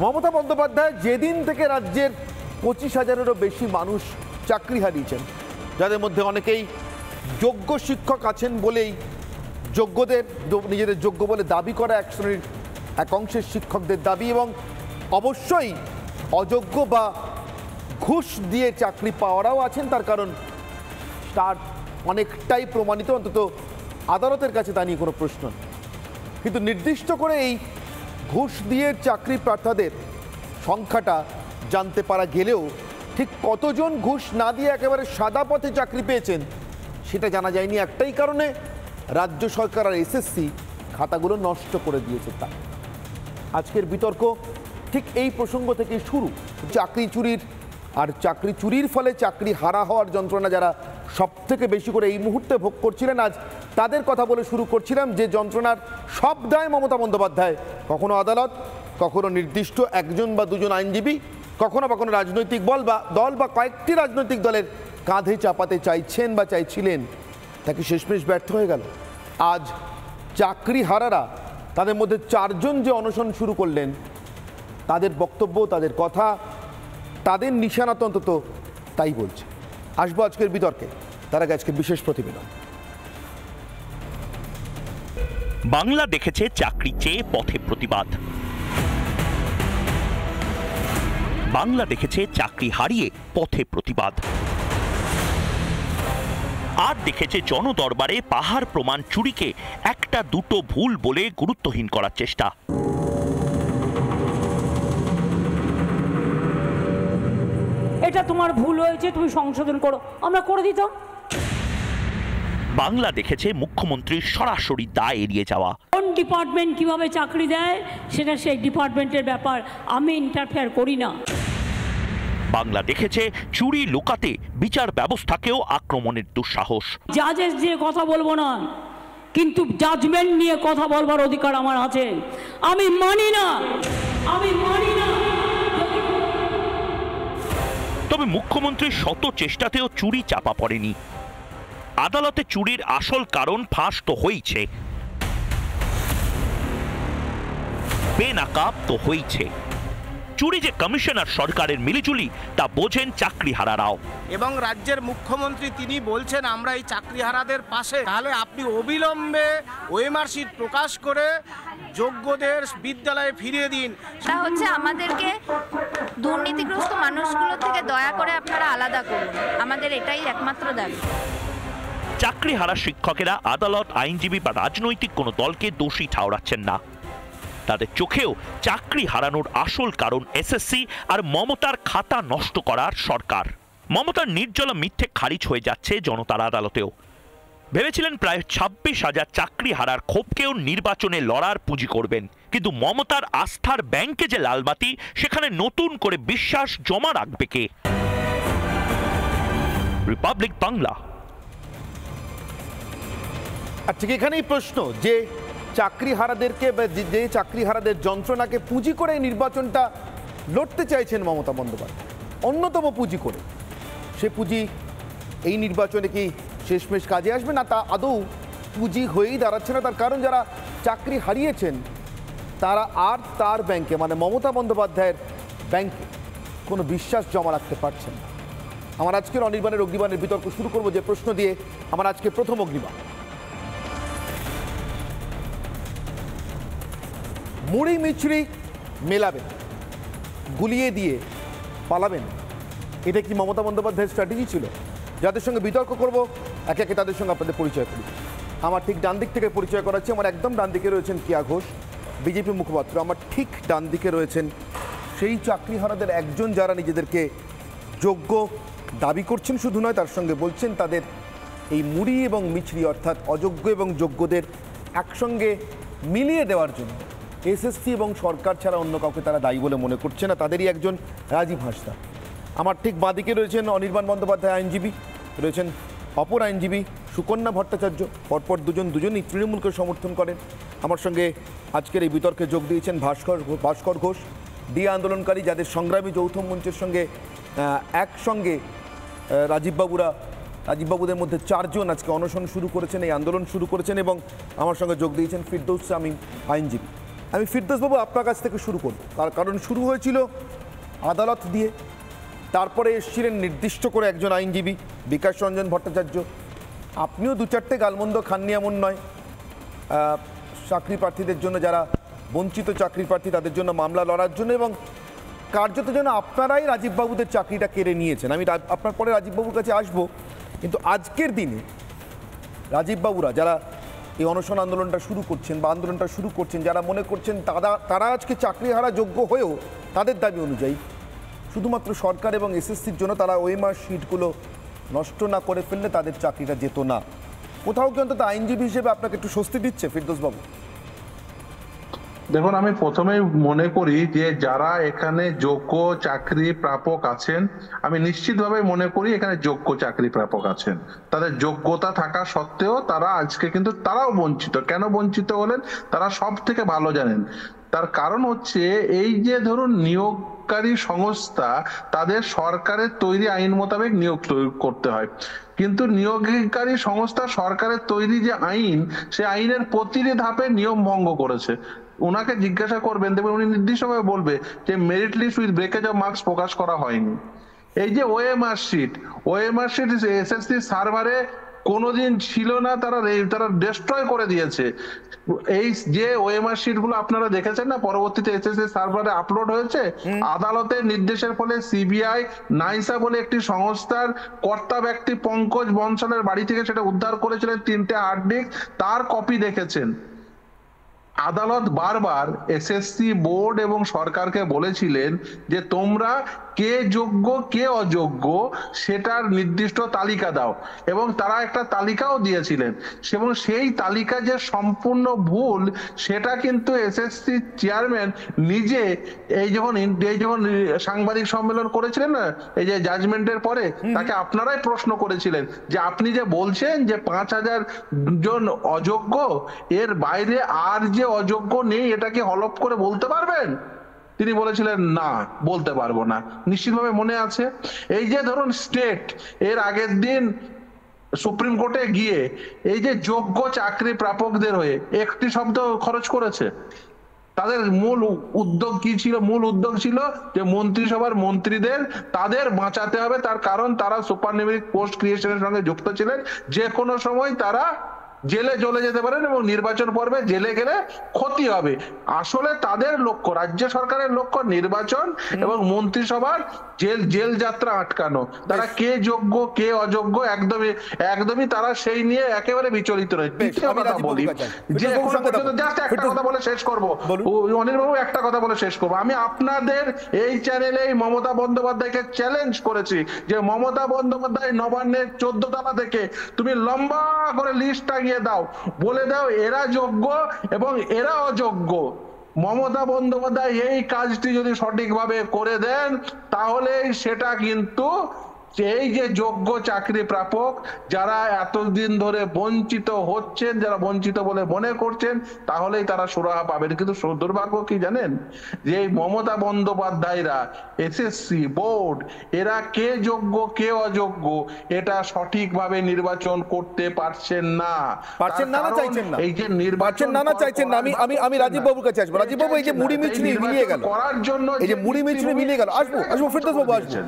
মমতা বন্দ্যোপাধ্যায় যেদিন থেকে রাজ্যের 25,000-এরও বেশি মানুষ চাকরি হারিয়েছেন, যাদের মধ্যে অনেকেই যোগ্য শিক্ষক আছেন বলেই যোগ্যদের নিজেদের যোগ্য বলে দাবি করা এক শ্রেণীর এক অংশের শিক্ষকদের দাবি, এবং অবশ্যই অযোগ্য বা ঘুষ দিয়ে চাকরি পাওয়ারাও আছেন, তার কারণ তার অনেকটাই প্রমাণিত, অন্তত আদালতের কাছে তা নিয়ে কোনো প্রশ্ন নেই। কিন্তু নির্দিষ্ট করে এই ঘুষ দিয়ে চাকরি প্রার্থীদের সংখ্যাটা জানতে পারা গেলেও ঠিক কতজন ঘুষ না দিয়ে একেবারে সাদা পথে চাকরি পেয়েছেন সেটা জানা যায়নি, একটাই কারণে রাজ্য সরকার আর এসএসসি খাতাগুলো নষ্ট করে দিয়েছে। তা আজকের বিতর্ক ঠিক এই প্রসঙ্গ থেকে শুরু। চাকরি চুরির আর চাকরি চুরির ফলে চাকরি হারা হওয়ার যন্ত্রণা যারা সব থেকে বেশি করে এই মুহূর্তে ভোগ করছিলেন, আজ তাদের কথা বলে শুরু করছিলাম। যে যন্ত্রণার সব দায় মমতা বন্দ্যোপাধ্যায়, কখনো আদালত, কখনো নির্দিষ্ট একজন বা দুজন আইনজীবী, কখনো কখনো রাজনৈতিক দল বা কয়েকটি রাজনৈতিক দলের কাঁধে চাপাতে চাইছেন বা চাইছিলেন, তাকে শেষমেশ ব্যর্থ হয়ে গেল। আজ চাকরি হারারা, তাদের মধ্যে 4 জন যে অনশন শুরু করলেন, তাদের বক্তব্য, তাদের কথা, তাদের নিশানা অন্তত তাই বলছে। আসবো আজকের বিতর্কে, তার আগে আজকের বিশেষ প্রতিবেদন। বাংলা দেখেছে চাকরি চেয়ে পথে প্রতিবাদ, বাংলা দেখেছে চাকরি হারিয়ে পথে প্রতিবাদ, আর দেখেছে জনদরবারে পাহাড় প্রমাণ চুরিকে একটা দুটো ভুল বলে গুরুত্বহীন করার চেষ্টা। এটা তোমার ভুল হয়েছে, তুমি সংশোধন করো, আমরা করে দিতাম। বাংলা দেখেছে মুখ্যমন্ত্রীর সরাসরি দায় এড়িয়ে যাওয়া। কোন ডিপার্টমেন্ট কিভাবে চাকরি দেয় সেটা সেই ডিপার্টমেন্টের ব্যাপার, আমি ইন্টারফেয়ার করি না। বাংলা দেখেছে চুরি লুকাতে বিচার ব্যবস্থাকেও আক্রমণের দুঃসাহস। জাজেস দিয়ে কথা বলবো না, কিন্তু জাজমেন্ট নিয়ে কথা বলবার অধিকার আমার আছে। আমি মানি না। তবে মুখ্যমন্ত্রীর শত চেষ্টাতেও চুরি চাপা পড়েনি। আদালতে চুরির আসল কারণ ফাঁস তো হয়েছে, বেনাকাব তো হয়েছে। চুরি যে কমিশনার সরকারের মিলিজুলি তা বোঝেন চাকরিহারারাও। এবং রাজ্যের মুখ্যমন্ত্রী তিনি বলছেন আমরা এই চাকরিহারাদের পাশে, তাহলে আপনি অবিলম্বে ওএমআর শিট প্রকাশ করে যোগ্যদের বিদ্যালয়ে ফিরিয়ে দিন। তা হচ্ছে আমাদেরকে দুর্নীতিগ্রস্ত মানুষগুলো থেকে দয়া করে আপনারা আলাদা করুন, আমাদের এটাই একমাত্র দাবি। চাকরিহারা শিক্ষকেরা আদালত, আইনজীবী বা রাজনৈতিক কোনো দলকে দোষী ঠাওরাচ্ছেন না। তাদের চোখেও চাকরি হারানোর আসল কারণ এসএসসি আর মমতার খাতা নষ্ট করার সরকার। মমতার নির্জলা মিথ্যে খারিজ হয়ে যাচ্ছে জনতার আদালতেও। ভেবেছিলেন প্রায় 26,000 চাকরি হারার ক্ষোভকেও নির্বাচনে লড়ার পুঁজি করবেন, কিন্তু মমতার আস্থার ব্যাংকে যে লালবাতি, সেখানে নতুন করে বিশ্বাস জমা রাখবে কে? রিপাবলিক বাংলা। আর ঠিক এখানেই প্রশ্ন, যে চাকরিহারাদেরকে বা যে চাকরিহারাদের যন্ত্রণাকে পুঁজি করে নির্বাচনটা লড়তে চাইছেন মমতা বন্দ্যোপাধ্যায়, অন্যতম পুঁজি করে, সে পুঁজি এই নির্বাচনে কি শেষমেশ কাজে আসবে না? তা আদৌ পুঁজি হয়েই দাঁড়াচ্ছে না। তার কারণ যারা চাকরি হারিয়েছেন তারা আর তার ব্যাংকে, মানে মমতা বন্দ্যোপাধ্যায়ের ব্যাংকে কোনো বিশ্বাস জমা রাখতে পারছেন না। আমার আজকের অনির্বাণের অগ্নিবাণের বিতর্ক শুরু করবো যে প্রশ্ন দিয়ে। আমার আজকে প্রথম অগ্নিবাণ, মুড়ি মিছরি মেলাবেন, গুলিয়ে দিয়ে পালাবেন, এটা কি মমতা বন্দ্যোপাধ্যায়ের স্ট্র্যাটেজি ছিল? যাদের সঙ্গে বিতর্ক করব একে একে তাদের সঙ্গে আপনাদের পরিচয় করি। আমার ঠিক ডান দিক থেকে পরিচয় করাচ্ছি। আমার একদম ডান দিকে রয়েছেন কিয়া ঘোষ, বিজেপি মুখপাত্র। আমার ঠিক ডান দিকে রয়েছেন সেই চাকরিহারাদের একজন যারা নিজেদেরকে যোগ্য দাবি করছেন, শুধু নয় তার সঙ্গে বলছেন তাদের এই মুড়ি এবং মিছরি অর্থাৎ অযোগ্য এবং যোগ্যদের একসঙ্গে মিলিয়ে দেওয়ার জন্য এসএসসি এবং সরকার ছাড়া অন্য কাউকে তারা দায়ী বলে মনে করছে না। তাদেরই একজন রাজীব হাঁসদা। আমার ঠিক বাঁদিকে রয়েছেন অনির্বাণ বন্দ্যোপাধ্যায় আইনজীবী, রয়েছেন অপর আইনজীবী সুকন্যা ভট্টাচার্য। পরপর দুজনই তৃণমূলকে সমর্থন করেন। আমার সঙ্গে আজকের এই বিতর্কে যোগ দিয়েছেন ভাস্কর ঘোষ, ডিএ আন্দোলনকারী, যাদের সংগ্রামী যৌথ মঞ্চের সঙ্গে একসঙ্গে রাজীববাবুদের মধ্যে 4 জন আজকে অনশন শুরু করেছেন, এই আন্দোলন শুরু করেছেন। এবং আমার সঙ্গে যোগ দিয়েছেন ফিরদৌস শামীম আইনজীবী। আমি ফিরদৌসবাবু আপনার কাছ থেকে শুরু করব, তার কারণ শুরু হয়েছিল আদালত দিয়ে, তারপরে এসেছিলেন নির্দিষ্ট করে একজন আইনজীবী বিকাশ রঞ্জন ভট্টাচার্য। আপনিও দু চারটে গালমন্দ খাননি এমন নয়, চাকরি প্রার্থীদের জন্য, যারা বঞ্চিত চাকরি প্রার্থী তাদের জন্য মামলা লড়ার জন্য, এবং কার্যত যেন আপনারাই রাজীববাবুদের চাকরিটা কেড়ে নিয়েছেন। আমি আপনার পরে রাজীববাবুর কাছে আসব, কিন্তু আজকের দিনে রাজীববাবুরা যারা এই অনশন আন্দোলনটা শুরু করছেন বা আন্দোলনটা শুরু করছেন, যারা মনে করছেন তারা আজকে চাকরি হারা যোগ্য হয়েও তাদের দাবি অনুযায়ী শুধুমাত্র সরকার এবং এসএসসির জন্য তারা ওএমআর শিটগুলো নষ্ট না করে ফেললে তাদের চাকরিটা যেত না, কোথাও কি অন্তত আইনজীবী হিসেবে আপনাকে একটু স্বস্তি দিচ্ছে ফিরদৌসবাবু? দেখুন, আমি প্রথমেই মনে করি যে যারা এখানে যোগ্য চাকরি প্রাপক আছেন, আমি নিশ্চিতভাবে মনে করি এখানে যোগ্য চাকরি প্রাপক আছেন, তাদের যোগ্যতা থাকা সত্ত্বেও তারা আজকে কিন্তু তারাও বঞ্চিত। কেন বঞ্চিত হলেন তারা সব থেকে ভালো জানেন। তার কারণ হচ্ছে এই যে ধরুন নিয়োগকারী সংস্থা, তাদের সরকারের তৈরি আইন মোতাবেক নিয়োগ করতে হয়, কিন্তু নিয়োগকারী সংস্থা সরকারের তৈরি যে আইন, সে আইনের প্রতিটি ধাপে নিয়ম ভঙ্গ করেছে। ওনাকে জিজ্ঞাসা করবেন, দেখবেন উনি নির্দিষ্টভাবে বলবে যে merit list with breakage of marks প্রকাশ করা হয়নি। এই যে ওএমআর শিট এসএসসি সার্ভারে কোনোদিন ছিল না, তারা ডিস্ট্রয় করে দিয়েছে। এই যে ওএমআর শিট গুলো আপনারা দেখেছেন না, পরবর্তীতে এসএসসি সার্ভারে আপলোড হয়েছে, আদালতের নির্দেশের ফলে সিবিআই নাইসা বলে একটি সংস্থার কর্তা ব্যক্তি পঙ্কজ বনসালের বাড়ি থেকে সেটা উদ্ধার করেছিলেন 3টে হার্ড ডিস্ক, তার কপি দেখেছেন। আদালত বারবার এসএসসি বোর্ড এবং সরকারকে বলেছিলেন যে তোমরা কে যোগ্য কে অযোগ্য সেটার নির্দিষ্ট তালিকা দাও, এবং তারা একটা তালিকাও দিয়েছিলেন, এবং সেই তালিকা যে সম্পূর্ণ ভুল সেটা কিন্তু এসএসসি চেয়ারম্যান নিজে এই যখন সাংবাদিক সম্মেলন করেছিলেন না, এই যে জাজমেন্টের পরে, তাকে আপনারাই প্রশ্ন করেছিলেন যে আপনি যে বলছেন যে 5000 জন অযোগ্য, এর বাইরে আর যে অযোগ্য নেই এটা কি হলফ করে বলতে পারবেন? তিনি বলেছিলেন না, বলতে পারবো না। নিশ্চিতভাবে মনে আছে, এই যে ধরুন স্টেট এর আগের দিন সুপ্রিম কোর্টে গিয়ে এই যে যোগ্য চাকরি প্রাপকদের হয়ে একটি শব্দ খরচ করেছে। তাদের মূল উদ্যোগ কি ছিল? মূল উদ্যোগ ছিল যে মন্ত্রিসভার মন্ত্রীদের তাদের বাঁচাতে হবে, তার কারণ তারা সুপার নিউমেরিক পোস্ট ক্রিয়েশনের সঙ্গে যুক্ত ছিলেন, যে কোনো সময় তারা জেলে চলে যেতে পারেন এবং নির্বাচন পর্বে জেলে গেলে ক্ষতি হবে। আসলে তাদের লক্ষ্য, রাজ্য সরকারের লক্ষ্য নির্বাচন এবং মন্ত্রিসভার জেল যাত্রা আটকানো। তারা কে যোগ্য কে অযোগ্য একদমই তারা সেই নিয়ে একেবারে বিচলিত রয়েছে। দ্বিতীয় কথা বলি যে এখন পর্যন্ত জাস্ট একটা কথা বলে শেষ করবো, অনিল বাবু, একটা কথা বলে শেষ করবো। আমি আপনাদের এই চ্যানেলে মমতা বন্দ্যোপাধ্যায়কে চ্যালেঞ্জ করেছি যে মমতা বন্দ্যোপাধ্যায় নবান্নের 14 তলা থেকে তুমি লম্বা করে লিস্টটা দাও, বলে দাও এরা যোগ্য এবং এরা অযোগ্য। মমতা বন্দ্যোপাধ্যায় এই কাজটি যদি সঠিকভাবে করে দেন তাহলে সেটা কিন্তু এই যে যোগ্য চাকরি প্রাপক যারা এতদিন ধরে বঞ্চিত হচ্ছেন, যারা বঞ্চিত বলে মনে করছেন, তাহলেই তারা সুরাহা পাবেন। কিন্তু দুর্ভাগ্য কি জানেন, যে মমতা বন্দ্যোপাধ্যায়রা এসএসসি বোর্ড এরা কে যোগ্য কে অযোগ্য এটা সঠিকভাবে নির্বাচন করতে পারছেন না। এই যে নির্বাচন চাইছেন না, আমি রাজীব বাবুর কাছে আসবো। রাজীব বাবু, এই যে মুড়ি মিছরি মিলিয়ে গেল করার জন্য, এই যে মুড়ি মিছরি মিলিয়ে গেল, আসবো ফিরদৌসবাবু আসবো।